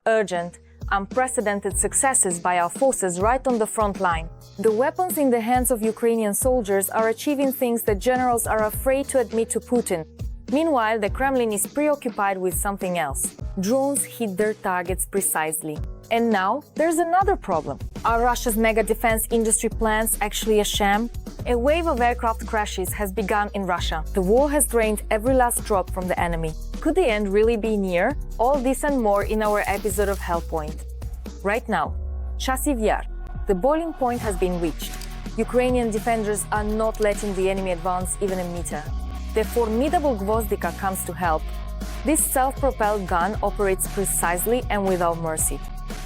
urgent, unprecedented successes by our forces right on the front line. The weapons in the hands of Ukrainian soldiers are achieving things that generals are afraid to admit to Putin. Meanwhile, the Kremlin is preoccupied with something else. Drones hit their targets precisely. And now, there's another problem. Are Russia's mega defense industry plans actually a sham? A wave of aircraft crashes has begun in Russia. The war has drained every last drop from the enemy. Could the end really be near? All this and more in our episode of Hellpoint. Right now, Chasiv Yar. The boiling point has been reached. Ukrainian defenders are not letting the enemy advance even a meter. The formidable Gvozdika comes to help. This self-propelled gun operates precisely and without mercy.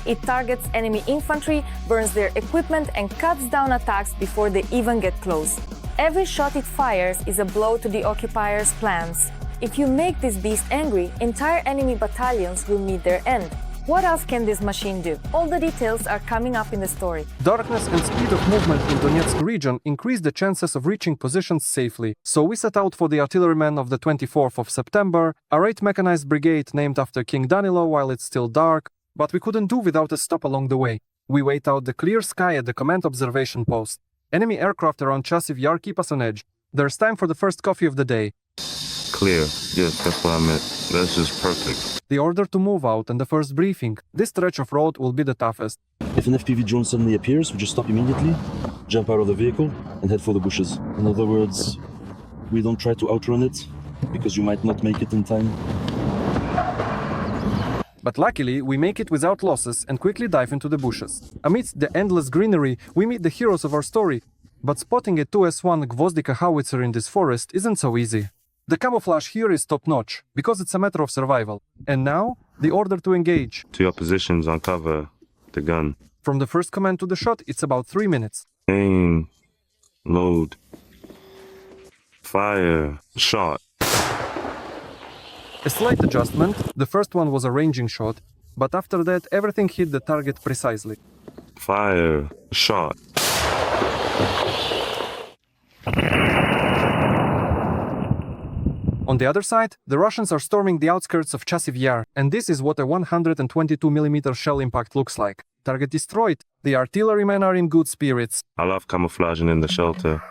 It targets enemy infantry, burns their equipment, and cuts down attacks before they even get close. Every shot it fires is a blow to the occupiers' plans. If you make this beast angry, entire enemy battalions will meet their end. What else can this machine do? All the details are coming up in the story. Darkness and speed of movement in Donetsk region increase the chances of reaching positions safely. So we set out for the artillerymen of the 24th of September, a 8th mechanized brigade named after King Danilo while it's still dark, but we couldn't do without a stop along the way. We wait out the clear sky at the command observation post. Enemy aircraft around Chasiv Yar keep us on edge. There's time for the first coffee of the day. Clear. Yes, that's what I meant. That's just perfect. The order to move out and the first briefing. This stretch of road will be the toughest. If an FPV drone suddenly appears, we just stop immediately, jump out of the vehicle, and head for the bushes. In other words, we don't try to outrun it, because you might not make it in time. But luckily, we make it without losses and quickly dive into the bushes. Amidst the endless greenery, we meet the heroes of our story. But spotting a 2S1 Gvozdika howitzer in this forest isn't so easy. The camouflage here is top-notch, because it's a matter of survival. And now, the order to engage. To your positions, uncover the gun. From the first command to the shot, it's about 3 minutes. Aim. Load. Fire. Shot. A slight adjustment. The first one was a ranging shot, but after that, everything hit the target precisely. Fire. Shot. On the other side, the Russians are storming the outskirts of Chasiv Yar, and this is what a 122mm shell impact looks like. Target destroyed. The artillerymen are in good spirits. I love camouflaging in the shelter.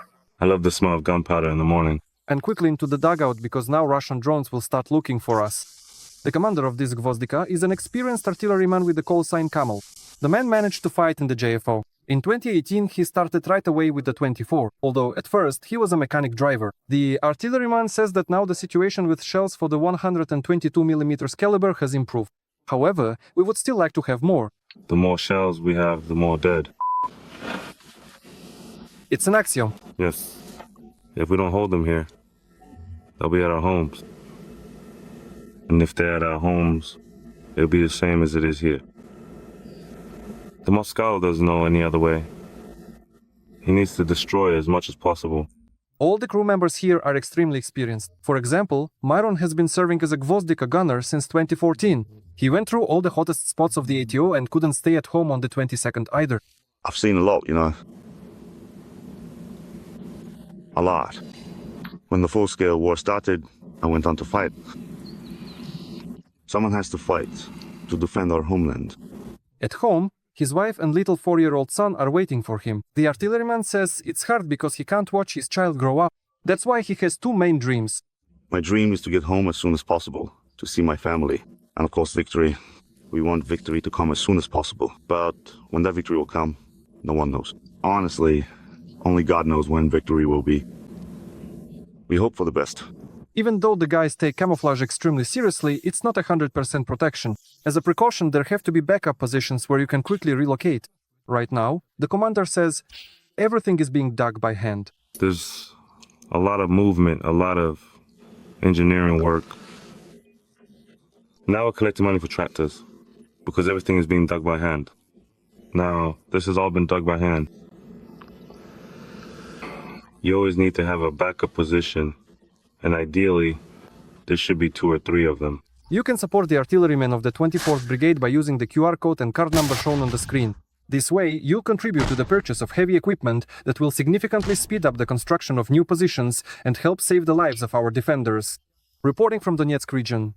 I love the smell of gunpowder in the morning. And quickly into the dugout because now Russian drones will start looking for us. The commander of this Gvozdika is an experienced artilleryman with the call sign Camel. The man managed to fight in the JFO. In 2018, he started right away with the 24, although at first he was a mechanic driver. The artilleryman says that now the situation with shells for the 122mm caliber has improved. However, we would still like to have more. The more shells we have, the more dead. It's an axiom. Yes. If we don't hold them here, they'll be at our homes. And if they're at our homes, it'll be the same as it is here. The Moscow doesn't know any other way. He needs to destroy as much as possible. All the crew members here are extremely experienced. For example, Myron has been serving as a Gvozdika gunner since 2014. He went through all the hottest spots of the ATO and couldn't stay at home on the 22nd either. I've seen a lot, you know. A lot. When the full-scale war started, I went on to fight. Someone has to fight to defend our homeland. At home, his wife and little 4-year-old son are waiting for him. The artilleryman says it's hard because he can't watch his child grow up. That's why he has 2 main dreams. My dream is to get home as soon as possible, to see my family. And of course, victory. We want victory to come as soon as possible. But when that victory will come, no one knows. Honestly, only God knows when victory will be. We hope for the best. Even though the guys take camouflage extremely seriously, it's not 100% protection. As a precaution, there have to be backup positions where you can quickly relocate. Right now, the commander says everything is being dug by hand. There's a lot of movement, a lot of engineering work. Now we're collecting money for tractors, because everything is being dug by hand. Now, this has all been dug by hand. You always need to have a backup position. And ideally, there should be 2 or 3 of them. You can support the artillerymen of the 24th Brigade by using the QR code and card number shown on the screen. This way, you contribute to the purchase of heavy equipment that will significantly speed up the construction of new positions and help save the lives of our defenders. Reporting from Donetsk region,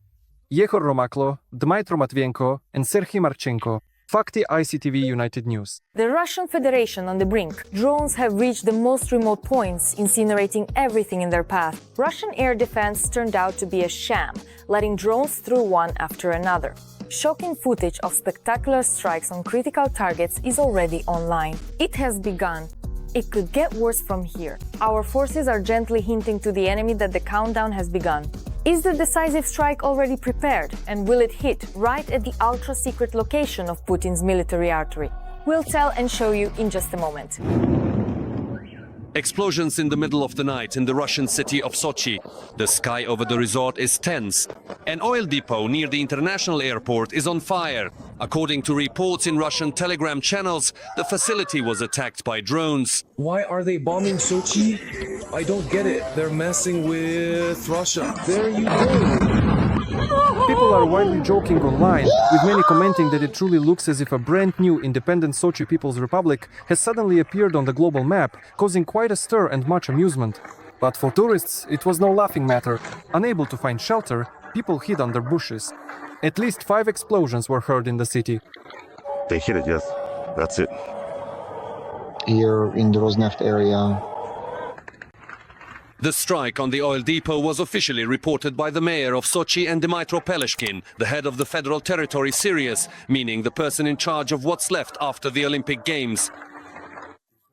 Yehor Romaklo, Dmytro Matvienko, and Serhiy Marchenko. Fakti ICTV United News. The Russian Federation on the brink. Drones have reached the most remote points, incinerating everything in their path. Russian air defense turned out to be a sham, letting drones through one after another. Shocking footage of spectacular strikes on critical targets is already online. It has begun. It could get worse from here. Our forces are gently hinting to the enemy that the countdown has begun. Is the decisive strike already prepared, and will it hit right at the ultra-secret location of Putin's military artery? We'll tell and show you in just a moment. Explosions in the middle of the night in the Russian city of Sochi. The sky over the resort is tense. An oil depot near the international airport is on fire. According to reports in Russian Telegram channels, the facility was attacked by drones. Why are they bombing Sochi? I don't get it. They're messing with Russia. There you go. People are widely joking online, with many commenting that it truly looks as if a brand new independent Sochi People's Republic has suddenly appeared on the global map, causing quite a stir and much amusement. But for tourists, it was no laughing matter. Unable to find shelter, people hid under bushes. At least 5 explosions were heard in the city. They hit it, yes. That's it. Here in the Rosneft area. The strike on the oil depot was officially reported by the mayor of Sochi and Dmytro Peleshkin, the head of the federal territory Sirius, meaning the person in charge of what's left after the Olympic Games.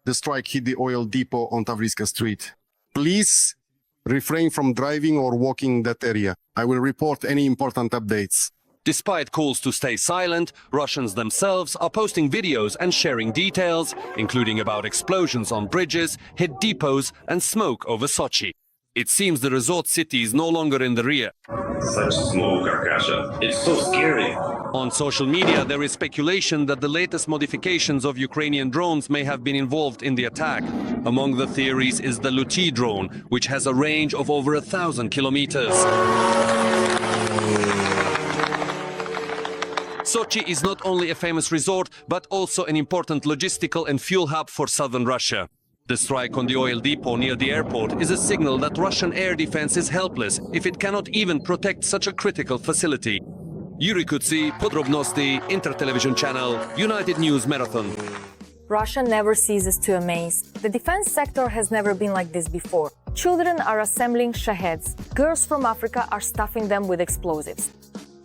The strike hit the oil depot on Tavriska Street. Please refrain from driving or walking that area. I will report any important updates. Despite calls to stay silent, Russians themselves are posting videos and sharing details, including about explosions on bridges, hit depots and smoke over Sochi. It seems the resort city is no longer in the rear. Such smoke, Arkasha. It's so scary. On social media, there is speculation that the latest modifications of Ukrainian drones may have been involved in the attack. Among the theories is the Luti drone, which has a range of over 1,000 kilometers. Sochi is not only a famous resort, but also an important logistical and fuel hub for southern Russia. The strike on the oil depot near the airport is a signal that Russian air defense is helpless if it cannot even protect such a critical facility. Yuri Kutsi, Podrobnosti, Intertelevision Channel, United News Marathon. Russia never ceases to amaze. The defense sector has never been like this before. Children are assembling shaheds. Girls from Africa are stuffing them with explosives.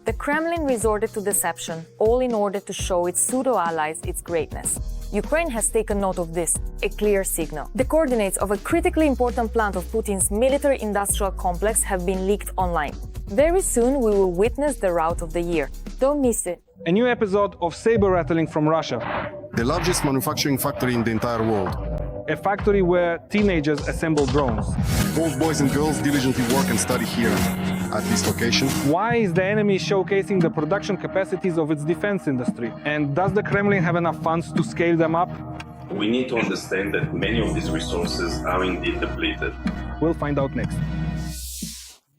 The Kremlin resorted to deception, all in order to show its pseudo-allies its greatness. Ukraine has taken note of this, a clear signal. The coordinates of a critically important plant of Putin's military-industrial complex have been leaked online. Very soon we will witness the rout of the year. Don't miss it. A new episode of saber rattling from Russia. The largest manufacturing factory in the entire world. A factory where teenagers assemble drones. Both boys and girls diligently work and study here at this location. Why is the enemy showcasing the production capacities of its defense industry? And does the Kremlin have enough funds to scale them up? We need to understand that many of these resources are indeed depleted. We'll find out next.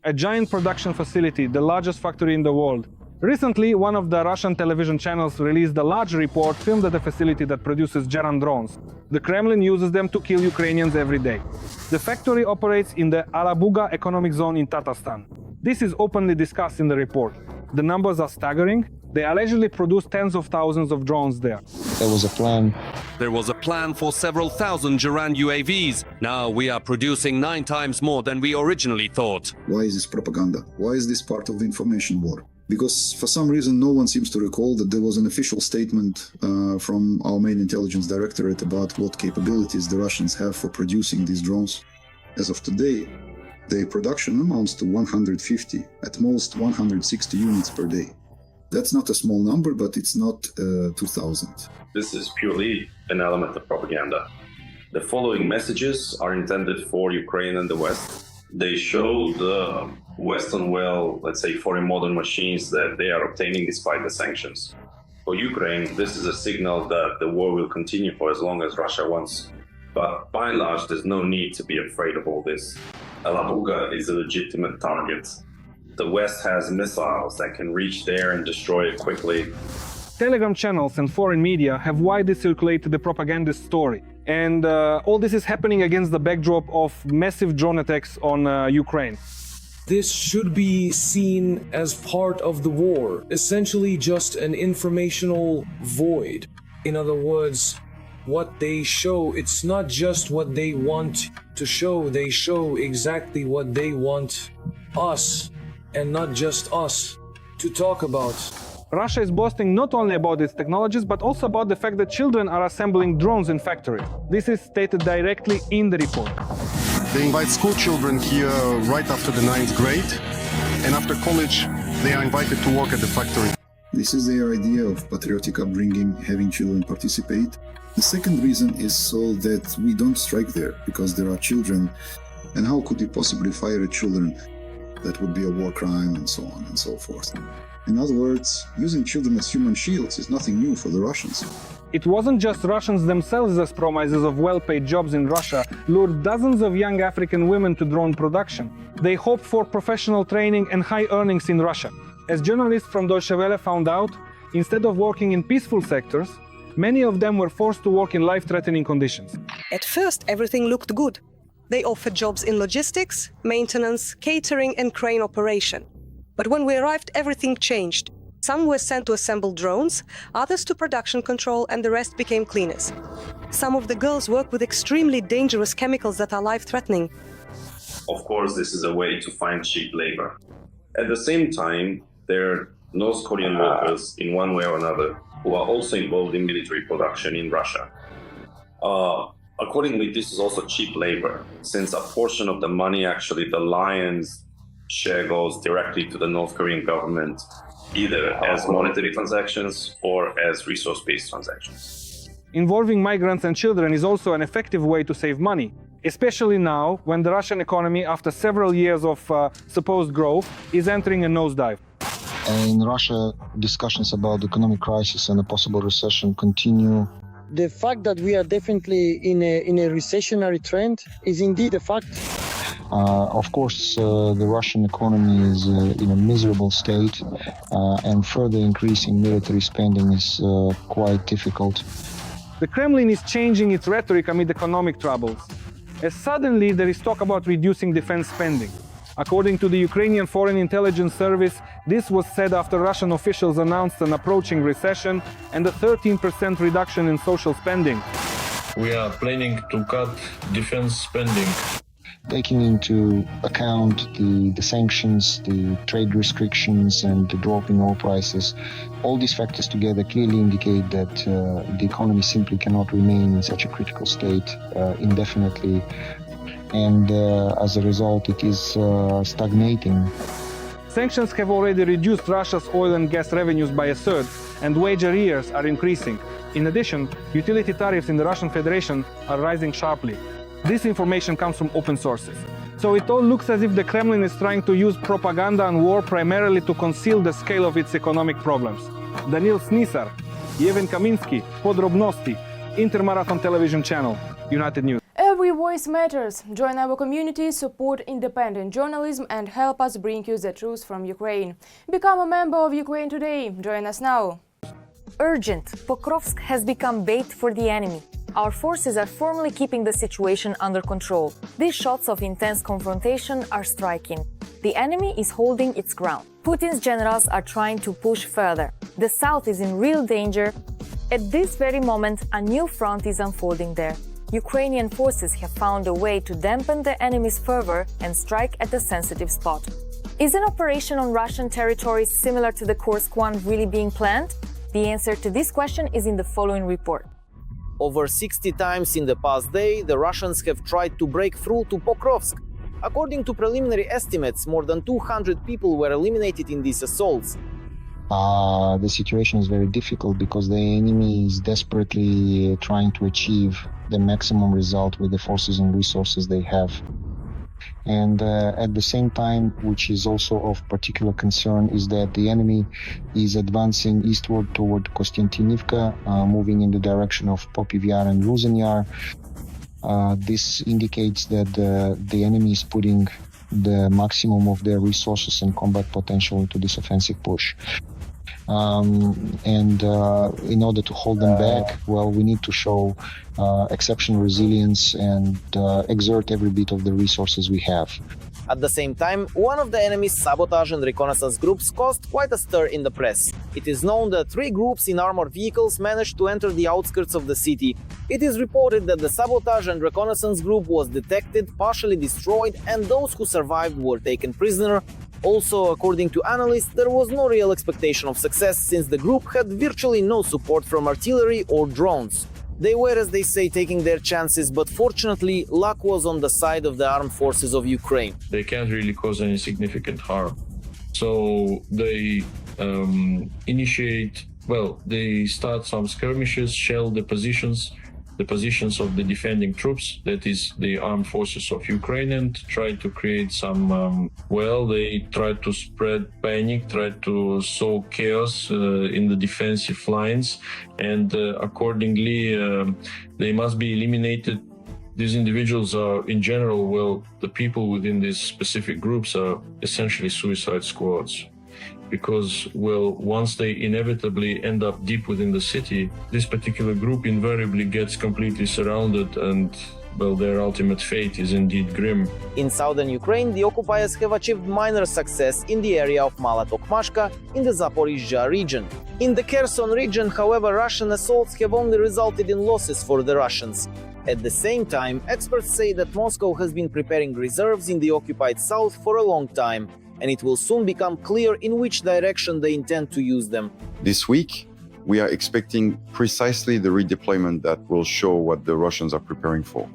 A giant production facility, the largest factory in the world. Recently, one of the Russian television channels released a large report filmed at a facility that produces Geran drones. The Kremlin uses them to kill Ukrainians every day. The factory operates in the Alabuga economic zone in Tatarstan. This is openly discussed in the report. The numbers are staggering. They allegedly produce tens of thousands of drones there. There was a plan. There was a plan for several thousand Geran UAVs. Now we are producing 9 times more than we originally thought. Why is this propaganda? Why is this part of the information war? Because for some reason no one seems to recall that there was an official statement from our main intelligence directorate about what capabilities the Russians have for producing these drones. As of today, their production amounts to 150, at most 160 units per day. That's not a small number, but it's not 2,000. This is purely an element of propaganda. The following messages are intended for Ukraine and the West. They show the Western, let's say foreign modern machines that they are obtaining despite the sanctions. For Ukraine, this is a signal that the war will continue for as long as Russia wants. But by and large, there's no need to be afraid of all this. Alabuga is a legitimate target. The West has missiles that can reach there and destroy it quickly. Telegram channels and foreign media have widely circulated the propagandist story. And all this is happening against the backdrop of massive drone attacks on Ukraine. this should be seen as part of the war, essentially just an informational void. In other words, what they show, it's not just what they want to show, they show exactly what they want us, and not just us, to talk about. Russia is boasting not only about its technologies, but also about the fact that children are assembling drones in factories. This is stated directly in the report. They invite school children here right after the 9th grade, and after college, they are invited to work at the factory. This is their idea of patriotic upbringing, having children participate. The second reason is so that we don't strike there, because there are children, and how could you possibly fire at children? That would be a war crime, and so on and so forth. In other words, using children as human shields is nothing new for the Russians. It wasn't just Russians themselves as promises of well-paid jobs in Russia lured dozens of young African women to drone production. They hoped for professional training and high earnings in Russia. As journalists from Deutsche Welle found out, instead of working in peaceful sectors, many of them were forced to work in life-threatening conditions. At first, everything looked good. They offered jobs in logistics, maintenance, catering, and crane operation. But when we arrived, everything changed. Some were sent to assemble drones, others to production control, and the rest became cleaners. Some of the girls work with extremely dangerous chemicals that are life-threatening. Of course, this is a way to find cheap labor. At the same time, there are North Korean workers, in one way or another, who are also involved in military production in Russia. Accordingly, this is also cheap labor, since a portion of the money, actually the lion's share, goes directly to the North Korean government, either as monetary transactions or as resource-based transactions. Involving migrants and children is also an effective way to save money, especially now when the Russian economy, after several years of supposed growth, is entering a nosedive. In Russia, discussions about the economic crisis and a possible recession continue. The fact that we are definitely in a recessionary trend is indeed a fact. Of course, the Russian economy is in a miserable state, and further increasing military spending is quite difficult. The Kremlin is changing its rhetoric amid economic troubles, as suddenly there is talk about reducing defense spending. According to the Ukrainian Foreign Intelligence Service, this was said after Russian officials announced an approaching recession and a 13% reduction in social spending. We are planning to cut defense spending. Taking into account the sanctions, the trade restrictions, and the drop in oil prices, all these factors together clearly indicate that the economy simply cannot remain in such a critical state indefinitely. And as a result, it is stagnating. Sanctions have already reduced Russia's oil and gas revenues by a third, and wage arrears are increasing. In addition, utility tariffs in the Russian Federation are rising sharply. This information comes from open sources. So it all looks as if the Kremlin is trying to use propaganda and war primarily to conceal the scale of its economic problems. Daniil Snisar, Yevhen Kaminsky, Podrobnosti, Intermarathon Television Channel, United News. Every voice matters. Join our community, support independent journalism, and help us bring you the truth from Ukraine. Become a member of Ukraine today. Join us now. Urgent. Pokrovsk has become bait for the enemy. Our forces are firmly keeping the situation under control. These shots of intense confrontation are striking. The enemy is holding its ground. Putin's generals are trying to push further. The south is in real danger. At this very moment, a new front is unfolding there. Ukrainian forces have found a way to dampen the enemy's fervor and strike at a sensitive spot. Is an operation on Russian territory similar to the Kursk one really being planned? The answer to this question is in the following report. Over 60 times in the past day, the Russians have tried to break through to Pokrovsk. According to preliminary estimates, more than 200 people were eliminated in these assaults. The situation is very difficult because the enemy is desperately trying to achieve the maximum result with the forces and resources they have. And at the same time, which is also of particular concern, is that the enemy is advancing eastward toward Kostiantynivka, moving in the direction of Popiev Yar and Luzhin Yar. This indicates that the enemy is putting the maximum of their resources and combat potential into this offensive push. In order to hold them back, well, we need to show exceptional resilience and exert every bit of the resources we have. At the same time, one of the enemy's sabotage and reconnaissance groups caused quite a stir in the press. It is known that 3 groups in armored vehicles managed to enter the outskirts of the city. It is reported that the sabotage and reconnaissance group was detected, partially destroyed, and those who survived were taken prisoner. Also, according to analysts, there was no real expectation of success since the group had virtually no support from artillery or drones. They were, as they say, taking their chances, but fortunately, luck was on the side of the armed forces of Ukraine. They can't really cause any significant harm. So they they start some skirmishes, shell the positions of the defending troops, that is the armed forces of Ukraine, and try to create some, they try to spread panic, try to sow chaos in the defensive lines, and accordingly they must be eliminated. These individuals are, in general, the people within these specific groups are essentially suicide squads. Because, once they inevitably end up deep within the city, this particular group invariably gets completely surrounded and, their ultimate fate is indeed grim. In southern Ukraine, the occupiers have achieved minor success in the area of Mala Tokmashka in the Zaporizhzhia region. In the Kherson region, however, Russian assaults have only resulted in losses for the Russians. At the same time, experts say that Moscow has been preparing reserves in the occupied south for a long time, and it will soon become clear in which direction they intend to use them. This week, we are expecting precisely the redeployment that will show what the Russians are preparing for.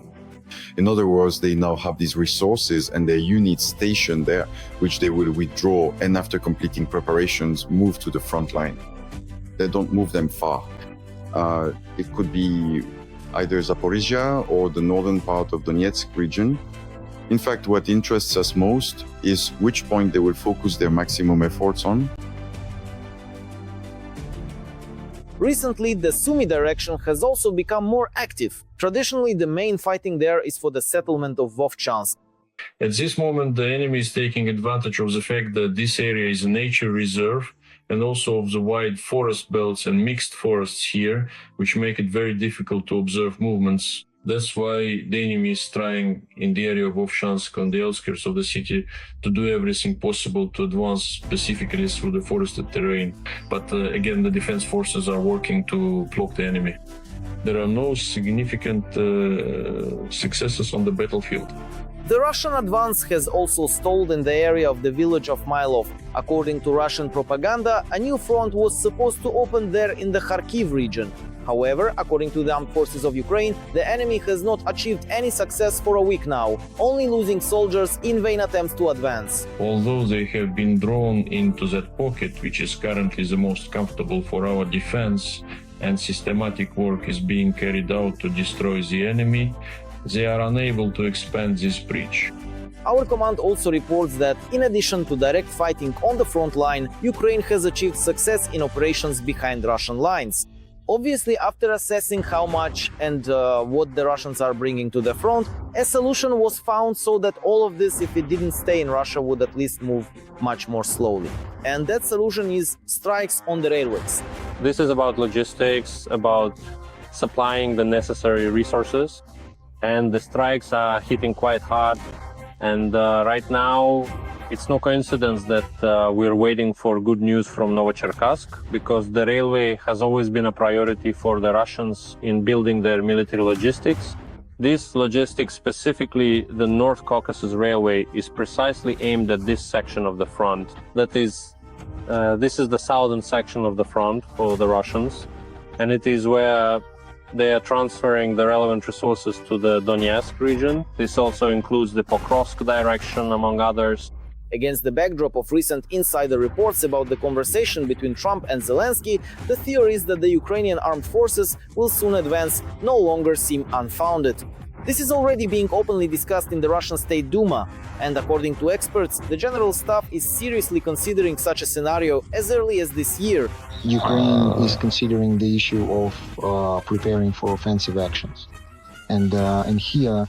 In other words, they now have these resources and their units stationed there, which they will withdraw and after completing preparations, move to the front line. They don't move them far. It could be either Zaporizhzhia or the northern part of Donetsk region. In fact, what interests us most is which point they will focus their maximum efforts on. Recently, the Sumy direction has also become more active. Traditionally, the main fighting there is for the settlement of Vovchansk. At this moment, the enemy is taking advantage of the fact that this area is a nature reserve and also of the wide forest belts and mixed forests here, which make it very difficult to observe movements. That's why the enemy is trying in the area of Vovchansk on the outskirts of the city to do everything possible to advance specifically through the forested terrain. But again, the defense forces are working to block the enemy. There are no significant successes on the battlefield. The Russian advance has also stalled in the area of the village of Mylov. According to Russian propaganda, a new front was supposed to open there in the Kharkiv region. However, according to the armed forces of Ukraine, the enemy has not achieved any success for a week now, only losing soldiers in vain attempts to advance. Although they have been drawn into that pocket, which is currently the most comfortable for our defense, and systematic work is being carried out to destroy the enemy, they are unable to expand this breach. Our command also reports that, in addition to direct fighting on the front line, Ukraine has achieved success in operations behind Russian lines. Obviously, after assessing how much and what the Russians are bringing to the front, a solution was found so that all of this, if it didn't stay in Russia, would at least move much more slowly. And that solution is strikes on the railways. This is about logistics, about supplying the necessary resources, and the strikes are hitting quite hard. And right now, it's no coincidence that we're waiting for good news from Novocherkassk, because the railway has always been a priority for the Russians in building their military logistics. This logistics, specifically the North Caucasus Railway, is precisely aimed at this section of the front. That is, this is the southern section of the front for the Russians, and it is where they are transferring the relevant resources to the Donetsk region. This also includes the Pokrovsk direction, among others. Against the backdrop of recent insider reports about the conversation between Trump and Zelensky, the theories that the Ukrainian armed forces will soon advance no longer seem unfounded. This is already being openly discussed in the Russian State Duma, and according to experts, the General Staff is seriously considering such a scenario as early as this year. Ukraine is considering the issue of preparing for offensive actions. And here,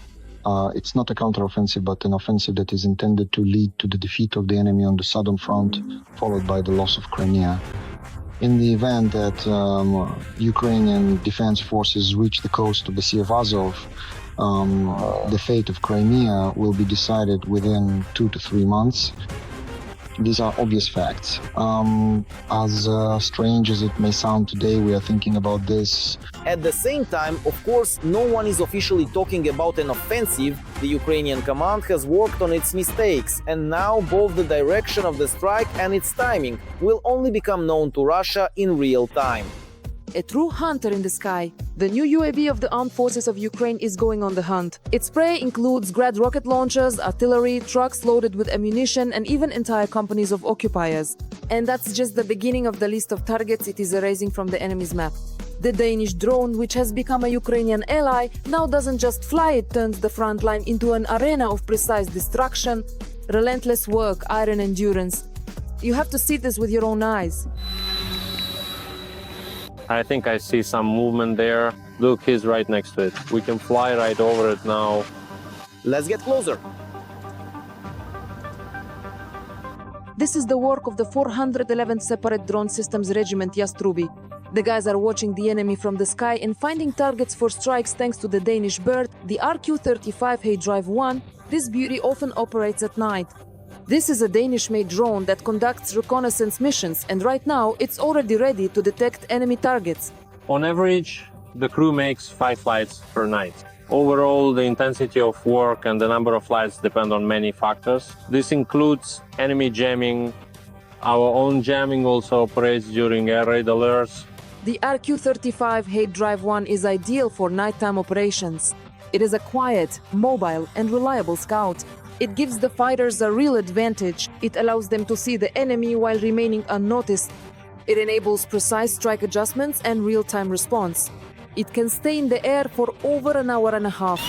it's not a counteroffensive, but an offensive that is intended to lead to the defeat of the enemy on the southern front, followed by the loss of Crimea. In the event that Ukrainian defense forces reach the coast of the Sea of Azov, The fate of Crimea will be decided within 2 to 3 months. These are obvious facts. As strange as it may sound today, we are thinking about this. At the same time, of course, no one is officially talking about an offensive. The Ukrainian command has worked on its mistakes, and now both the direction of the strike and its timing will only become known to Russia in real time. A true hunter in the sky. The new UAV of the armed forces of Ukraine is going on the hunt. Its prey includes Grad rocket launchers, artillery, trucks loaded with ammunition, and even entire companies of occupiers. And that's just the beginning of the list of targets it is erasing from the enemy's map. The Danish drone, which has become a Ukrainian ally, now doesn't just fly, it turns the front line into an arena of precise destruction, relentless work, iron endurance. You have to see this with your own eyes. I think I see some movement there. Look, he's right next to it. We can fly right over it now. Let's get closer. This is the work of the 411th Separate Drone Systems Regiment Yastrubi. The guys are watching the enemy from the sky and finding targets for strikes thanks to the Danish bird, the RQ-35 Hey Drive 1. This beauty often operates at night. This is a Danish-made drone that conducts reconnaissance missions, and right now it's already ready to detect enemy targets. On average, the crew makes 5 flights per night. Overall, the intensity of work and the number of flights depend on many factors. This includes enemy jamming. Our own jamming also operates during air raid alerts. The RQ-35 Hey Drive 1 is ideal for nighttime operations. It is a quiet, mobile, and reliable scout. It gives the fighters a real advantage. It allows them to see the enemy while remaining unnoticed. It enables precise strike adjustments and real-time response. It can stay in the air for over an hour and a half.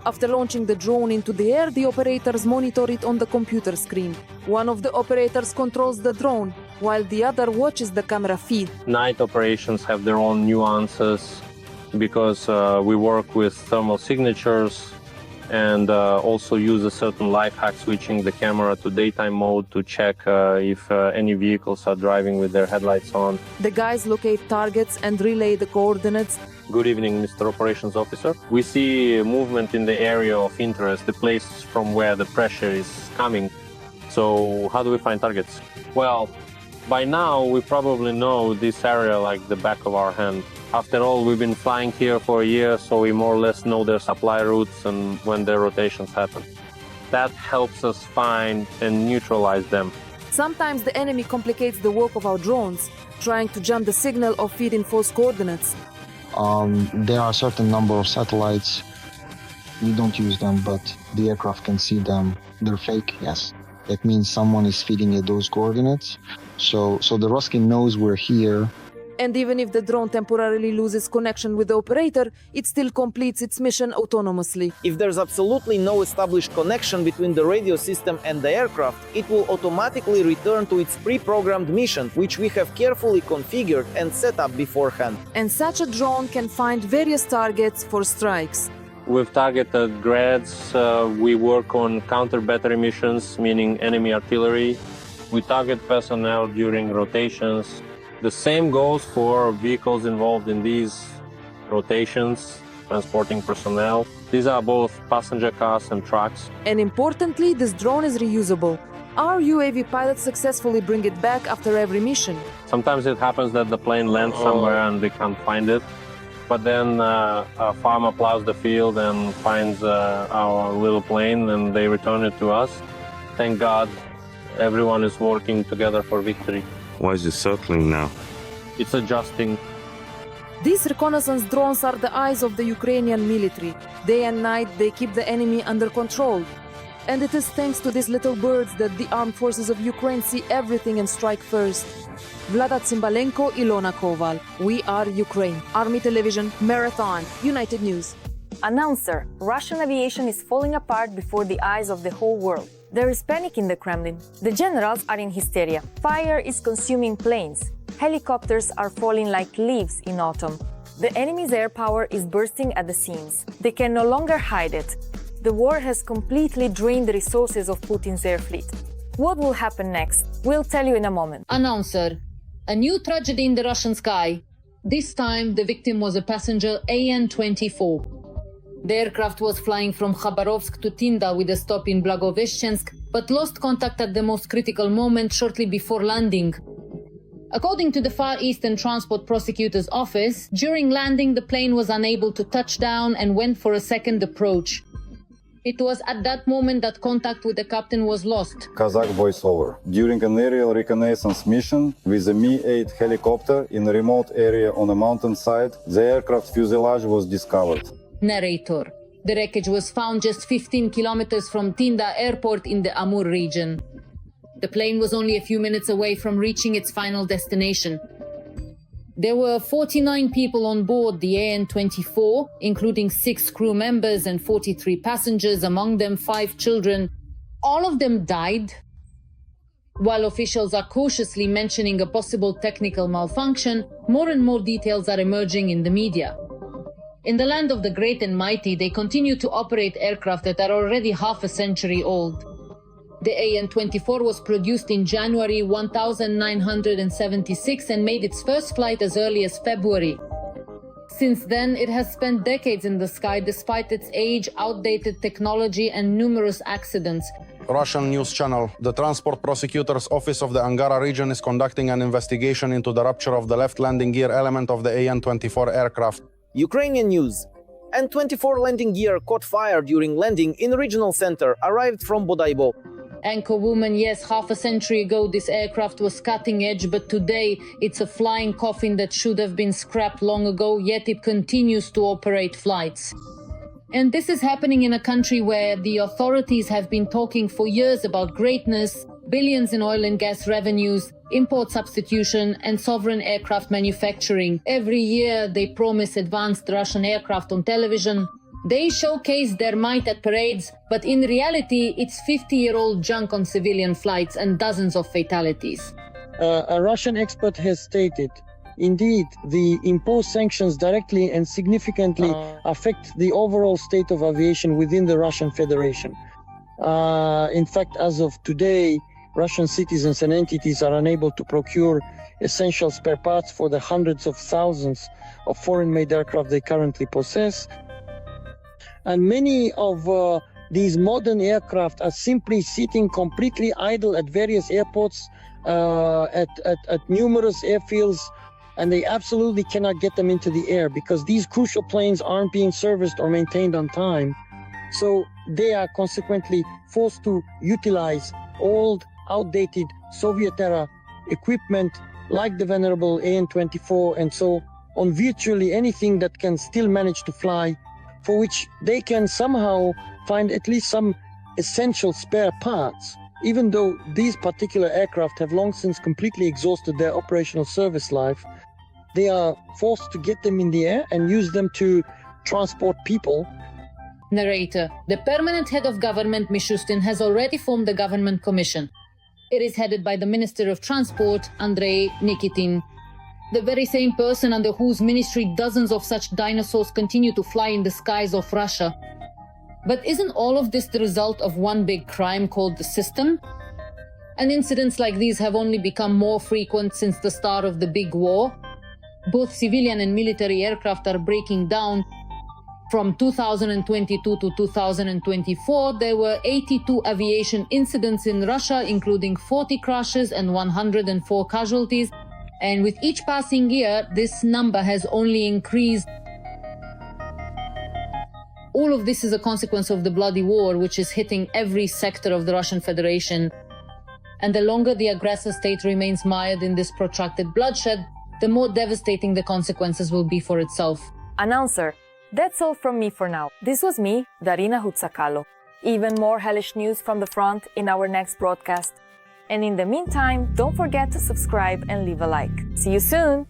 After launching the drone into the air, the operators monitor it on the computer screen. One of the operators controls the drone, while the other watches the camera feed. Night operations have their own nuances, because we work with thermal signatures and also use a certain life hack, switching the camera to daytime mode to check if any vehicles are driving with their headlights on. The guys locate targets and relay the coordinates. Good evening, Mr. Operations Officer. We see movement in the area of interest, the place from where the pressure is coming. So how do we find targets? Well, by now we probably know this area like the back of our hand. After all, we've been flying here for a year, so we more or less know their supply routes and when their rotations happen. That helps us find and neutralize them. Sometimes the enemy complicates the work of our drones, trying to jump the signal or feed in false coordinates. There are a certain number of satellites. We don't use them, but the aircraft can see them. They're fake, yes. That means someone is feeding it those coordinates. So the Ruskin knows we're here. And even if the drone temporarily loses connection with the operator, it still completes its mission autonomously. If there's absolutely no established connection between the radio system and the aircraft, it will automatically return to its pre-programmed mission, which we have carefully configured and set up beforehand. And such a drone can find various targets for strikes. We've targeted Grads, we work on counter-battery missions, meaning enemy artillery. We target personnel during rotations. The same goes for vehicles involved in these rotations, transporting personnel. These are both passenger cars and trucks. And importantly, this drone is reusable. Our UAV pilots successfully bring it back after every mission. Sometimes it happens that the plane lands somewhere and they can't find it. But then a farmer plows the field and finds our little plane and they return it to us. Thank God, everyone is working together for victory. Why is it circling now? It's adjusting. These reconnaissance drones are the eyes of the Ukrainian military. Day and night, they keep the enemy under control. And it is thanks to these little birds that the armed forces of Ukraine see everything and strike first. Vlada Tsimbalenko, Ilona Koval. We are Ukraine. Army Television, Marathon, United News. Announcer, Russian aviation is falling apart before the eyes of the whole world. There is panic in the Kremlin. The generals are in hysteria. Fire is consuming planes. Helicopters are falling like leaves in autumn. The enemy's air power is bursting at the seams. They can no longer hide it. The war has completely drained the resources of Putin's air fleet. What will happen next? We'll tell you in a moment. Announcer, a new tragedy in the Russian sky. This time, the victim was a passenger AN-24. The aircraft was flying from Khabarovsk to Tinda with a stop in Blagoveshchensk, but lost contact at the most critical moment shortly before landing. According to the Far Eastern Transport Prosecutor's Office, during landing the plane was unable to touch down and went for a second approach. It was at that moment that contact with the captain was lost. Kazakh voiceover. During an aerial reconnaissance mission with a Mi-8 helicopter in a remote area on a mountainside, the aircraft fuselage was discovered. Narrator. The wreckage was found just 15 kilometers from Tinda airport in the Amur region. The plane was only a few minutes away from reaching its final destination. There were 49 people on board the AN-24, including 6 crew members and 43 passengers, among them 5 children. All of them died. While officials are cautiously mentioning a possible technical malfunction, more and more details are emerging in the media. In the land of the great and mighty, they continue to operate aircraft that are already half a century old. The AN-24 was produced in January 1976 and made its first flight as early as February. Since then, it has spent decades in the sky despite its age, outdated technology, and numerous accidents. Russian news channel. The Transport Prosecutor's Office of the Angara region is conducting an investigation into the rupture of the left landing gear element of the AN-24 aircraft. Ukrainian news. An-24 landing gear caught fire during landing in regional center, arrived from Bodaibo. Anchorwoman, yes, half a century ago this aircraft was cutting edge, but today it's a flying coffin that should have been scrapped long ago, yet it continues to operate flights. And this is happening in a country where the authorities have been talking for years about greatness, billions in oil and gas revenues, import substitution, and sovereign aircraft manufacturing. Every year they promise advanced Russian aircraft on television. They showcase their might at parades, but in reality, it's 50-year-old junk on civilian flights and dozens of fatalities. A Russian expert has stated, indeed, the imposed sanctions directly and significantly affect the overall state of aviation within the Russian Federation. In fact, as of today, Russian citizens and entities are unable to procure essential spare parts for the hundreds of thousands of foreign-made aircraft they currently possess. And many of these modern aircraft are simply sitting completely idle at various airports, at numerous airfields, and they absolutely cannot get them into the air because these crucial planes aren't being serviced or maintained on time. So they are consequently forced to utilize old, outdated Soviet-era equipment like the venerable AN-24 and so on, virtually anything that can still manage to fly, for which they can somehow find at least some essential spare parts. Even though these particular aircraft have long since completely exhausted their operational service life, they are forced to get them in the air and use them to transport people. Narrator. The permanent head of government, Mishustin, has already formed the government commission. It is headed by the Minister of Transport, Andrei Nikitin. The very same person under whose ministry dozens of such dinosaurs continue to fly in the skies of Russia. But isn't all of this the result of one big crime called the system? And incidents like these have only become more frequent since the start of the big war. Both civilian and military aircraft are breaking down. From 2022 to 2024, there were 82 aviation incidents in Russia, including 40 crashes and 104 casualties. And with each passing year, this number has only increased. All of this is a consequence of the bloody war, which is hitting every sector of the Russian Federation. And the longer the aggressor state remains mired in this protracted bloodshed, the more devastating the consequences will be for itself. Announcer, that's all from me for now. This was me, Darina Hutsakalo. Even more hellish news from the front in our next broadcast. And in the meantime, don't forget to subscribe and leave a like. See you soon!